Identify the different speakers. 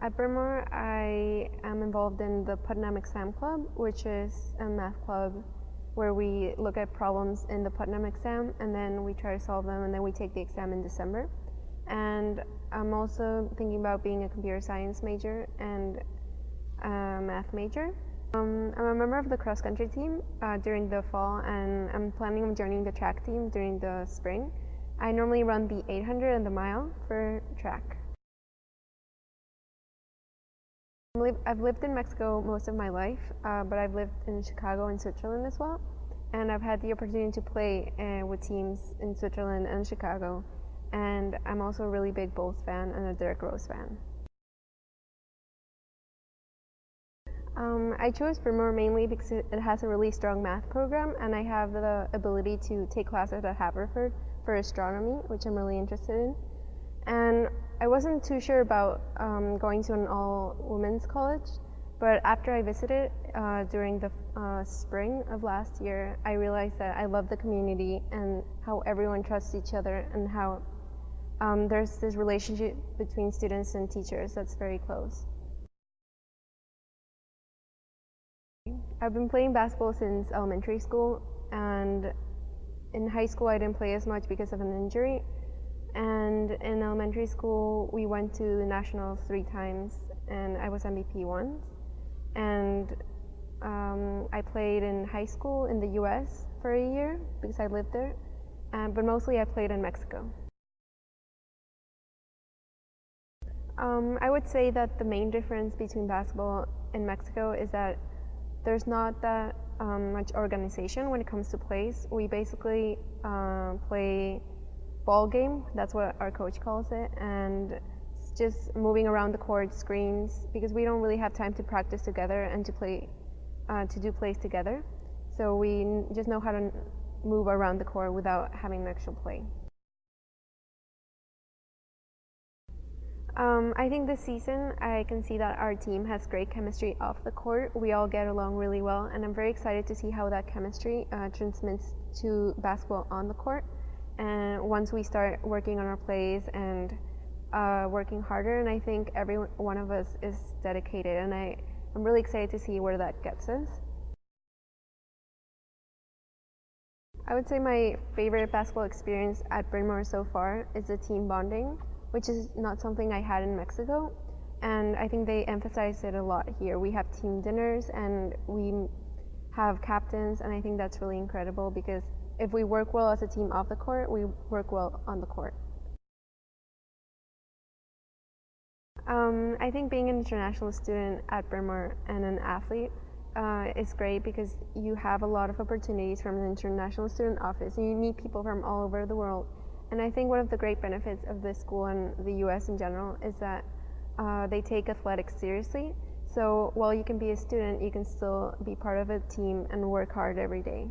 Speaker 1: At Bryn Mawr, I am involved in the Putnam Exam Club, which is a math club where we look at problems in the Putnam exam and then we try to solve them, and then we take the exam in December. And I'm also thinking about being a computer science major and a math major. I'm a member of the cross country team during the fall, and I'm planning on joining the track team during the spring. I normally run the 800 and the mile for track. I've lived in Mexico most of my life, but I've lived in Chicago and Switzerland as well, and I've had the opportunity to play with teams in Switzerland and Chicago, and I'm also a really big Bulls fan and a Derrick Rose fan. I chose Bryn Mawr mainly because it has a really strong math program, and I have the ability to take classes at Haverford for astronomy, which I'm really interested in. And I wasn't too sure about going to an all-women's college, but after I visited during the spring of last year, I realized that I love the community and how everyone trusts each other, and how there's this relationship between students and teachers that's very close. I've been playing basketball since elementary school, and in high school I didn't play as much because of an injury. And in elementary school we went to the nationals 3 times, and I was MVP once. And I played in high school in the US for a year because I lived there, but mostly I played in Mexico. I would say that the main difference between basketball in Mexico is that there's not that much organization when it comes to plays. We basically play ball game, that's what our coach calls it, and it's just moving around the court, screens, because we don't really have time to practice together and to play, to do plays together. So we just know how to move around the court without having an actual play. I think this season I can see that our team has great chemistry off the court. We all get along really well, and I'm very excited to see how that chemistry transmits to basketball on the court. And once we start working on our plays and working harder, and I think every one of us is dedicated, and I'm really excited to see where that gets us. I would say my favorite basketball experience at Bryn Mawr so far is the team bonding, which is not something I had in Mexico, and I think they emphasize it a lot here. We have team dinners and we have captains, and I think that's really incredible because if we work well as a team off the court, we work well on the court. I think being an international student at Bryn Mawr and an athlete is great because you have a lot of opportunities from the international student office, and you meet people from all over the world. And I think one of the great benefits of this school and the US in general is that they take athletics seriously. So while you can be a student, you can still be part of a team and work hard every day.